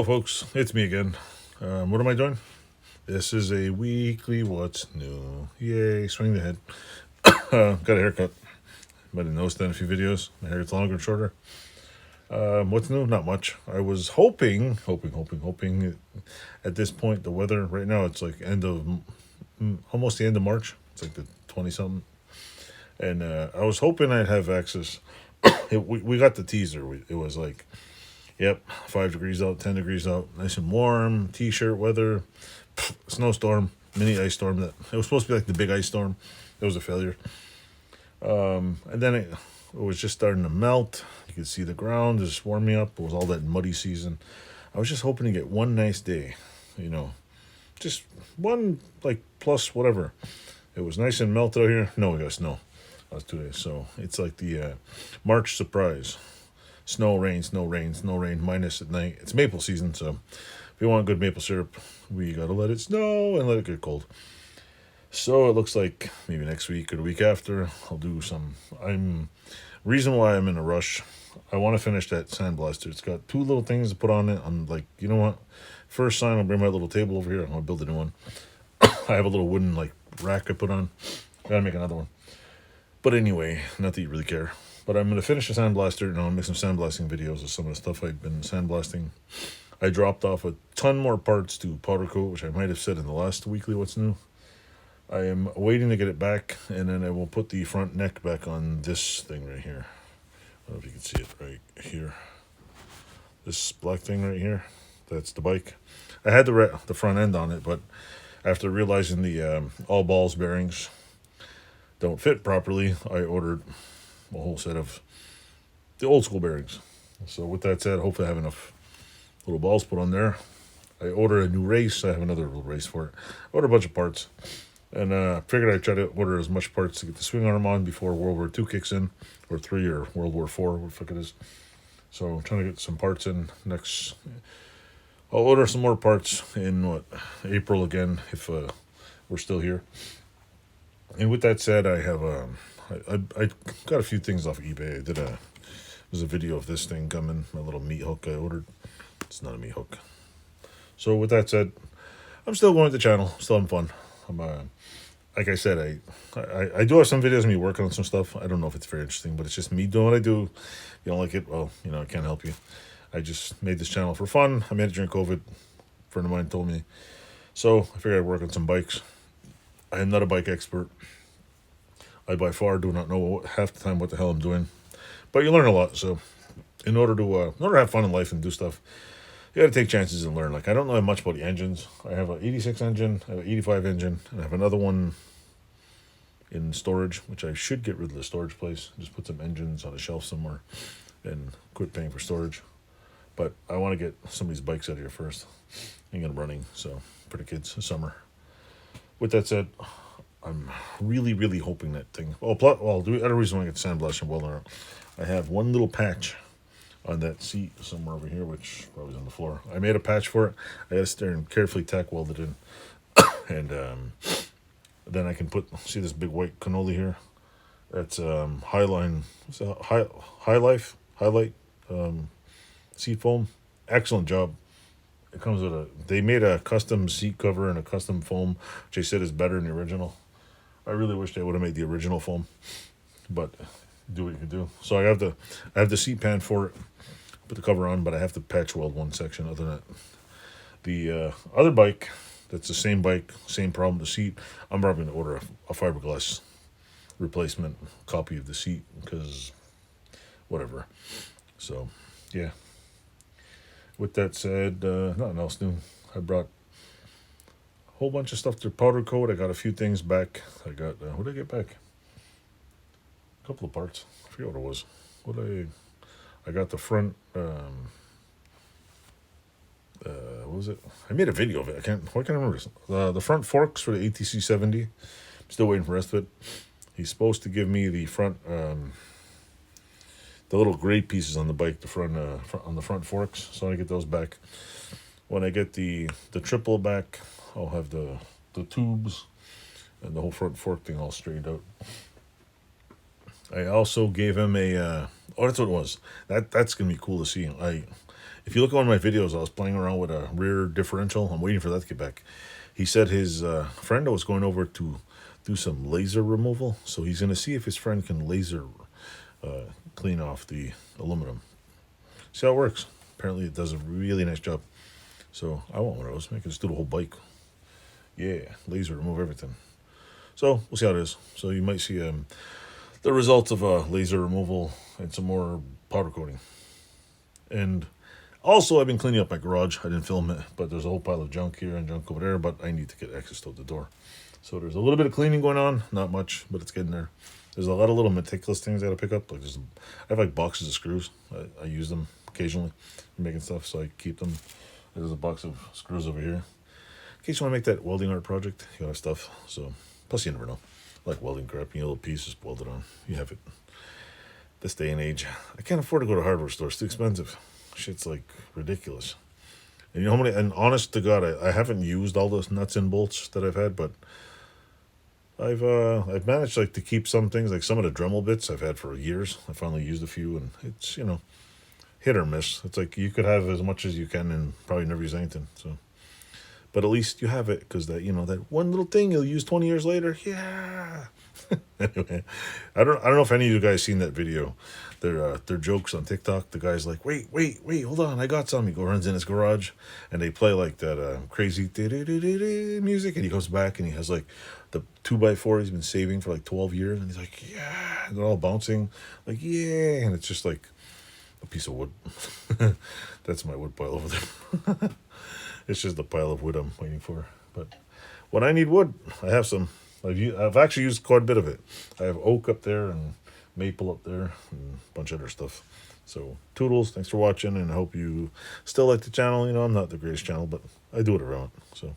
Hello, folks. It's me again. What am I doing? This is a weekly What's New. Yay, swing the head. Got a haircut. Might have noticed that in a few videos. My hair gets longer and shorter. What's new? Not much. I was hoping at this point, the weather, right now, it's like almost the end of March. It's like the 20 something. And I was hoping I'd have access. We got the teaser. It was like, yep, 5 degrees out, 10 degrees out, nice and warm, t-shirt weather, snowstorm, mini ice storm. That it was supposed to be like the big ice storm. It was a failure. And then it was just starting to melt. You could see the ground just warming up. It was all that muddy season. I was just hoping to get one nice day, just one, like, plus whatever. It was nice and melted out here. No, we got snow. That was 2 days. So it's like the March surprise. Snow, rain, snow, rain, snow, rain, minus at night. It's maple season, so if you want good maple syrup, we gotta let it snow and let it get cold. So it looks like maybe next week or the week after, I'll do some. Reason why I'm in a rush, I want to finish that sandblaster. It's got 2 little things to put on it. I'm like, you know what? First sign, I'll bring my little table over here. I'm gonna build a new one. I have a little wooden like rack I put on. Gotta make another one. But anyway, not that you really care. But I'm going to finish the sandblaster, and I'll make some sandblasting videos of some of the stuff I've been sandblasting. I dropped off a ton more parts to powder coat, which I might have said in the last weekly What's New. I am waiting to get it back, and then I will put the front neck back on this thing right here. I don't know if you can see it right here. This black thing right here, that's the bike. I had the front end on it, but after realizing the all balls bearings don't fit properly, I ordered a whole set of the old school bearings. So with that said, hopefully I have enough little balls put on there. I ordered a new race. I have another little race for it. I ordered a bunch of parts. And figured I'd try to order as much parts to get the swing arm on before World War II kicks in. Or 3 or World War IV, what the fuck it is. So I'm trying to get some parts in next. I'll order some more parts in April again if we're still here. And with that said, I have I got a few things off eBay. There's a video of this thing coming, my little meat hook I ordered. It's not a meat hook. So with that said, I'm still going to the channel, still having fun. I'm like I said, I do have some videos of me working on some stuff. I don't know if it's very interesting, but it's just me doing what I do. If you don't like it, well, I can't help you. I just made this channel for fun. I made it during COVID. A friend of mine told me. So I figured I'd work on some bikes. I am not a bike expert. I by far do not know half the time what the hell I'm doing, but you learn a lot. So, in order to have fun in life and do stuff, you got to take chances and learn. Like I don't know much about the engines. I have an 86 engine, I have an 85 engine, and I have another one in storage, which I should get rid of the storage place. Just put some engines on a shelf somewhere, and quit paying for storage. But I want to get some of these bikes out of here first. Ain't gonna running, so for the kids this summer. With that said, I'm really, really hoping that thing. The other reason why I get sandblasting welder, I have one little patch on that seat somewhere over here, which probably is on the floor. I made a patch for it. I got to stare and carefully tack weld it in, and then I can see this big white cannoli here. That's Highline. What's that? Highlight seat foam. Excellent job. It comes with they made a custom seat cover and a custom foam, which they said is better than the original. I really wish they would have made the original foam, but do what you can do. So I have the seat pan for it, put the cover on, but I have to patch weld one section. Other than that, the other bike, that's the same bike, same problem. The seat, I'm probably going to order a fiberglass replacement copy of the seat because whatever. So yeah. With that said, nothing else new. I brought a whole bunch of stuff to powder coat. I got a few things back. I got, what did I get back? A couple of parts. I forget what it was. I got the front, what was it? I made a video of it. Why can't I remember this? The front forks for the ATC 70. I'm still waiting for the rest of it. He's supposed to give me the front, the little gray pieces on the bike, on the front forks. So I get those back. When I get the triple back, I'll have the tubes and the whole front fork thing all straightened out. I also gave him a. That's what it was. That's gonna be cool to see. If you look at one of my videos, I was playing around with a rear differential. I'm waiting for that to get back. He said his friend was going over to do some laser removal, so he's going to see if his friend can laser clean off the aluminum. See how it works. Apparently it does a really nice job. So I want one of those. I can just do the whole bike. Yeah, laser remove everything. So we'll see how it is. So you might see the results of laser removal and some more powder coating. And also, I've been cleaning up my garage. I didn't film it, but there's a whole pile of junk here and junk over there, but I need to get access to the door. So there's a little bit of cleaning going on. Not much, but it's getting there. There's a lot of little meticulous things I gotta pick up. Like I have like boxes of screws. I use them occasionally for making stuff, so I keep them. There's a box of screws over here. In case you want to make that welding art project, you have stuff. So, plus you never know. Like welding crap, you know, little pieces welded on. You have it. This day and age, I can't afford to go to a hardware store. It's too expensive. Shit's like ridiculous. And you know how many? And honest to God, I haven't used all those nuts and bolts that I've had, but I've managed like to keep some things, like some of the Dremel bits I've had for years. I finally used a few, and it's, you know, hit or miss. It's like you could have as much as you can and probably never use anything. So, but at least you have it, because that, you know, that one little thing you'll use 20 years later. Yeah. Anyway, I don't know if any of you guys seen that video. They're jokes on TikTok. The guy's like, wait, hold on, I got some. He runs in his garage, and they play like that crazy music, and he goes back and he has like the 2x4 he's been saving for like 12 years, and he's like, yeah, and they're all bouncing, like, yeah, and it's just like a piece of wood. That's my wood pile over there. It's just a pile of wood I'm waiting for. But when I need wood, I have some. I've actually used quite a bit of it. I have oak up there and maple up there and a bunch of other stuff. So, toodles, thanks for watching, and I hope you still like the channel. You know, I'm not the greatest channel, but I do whatever I want. So.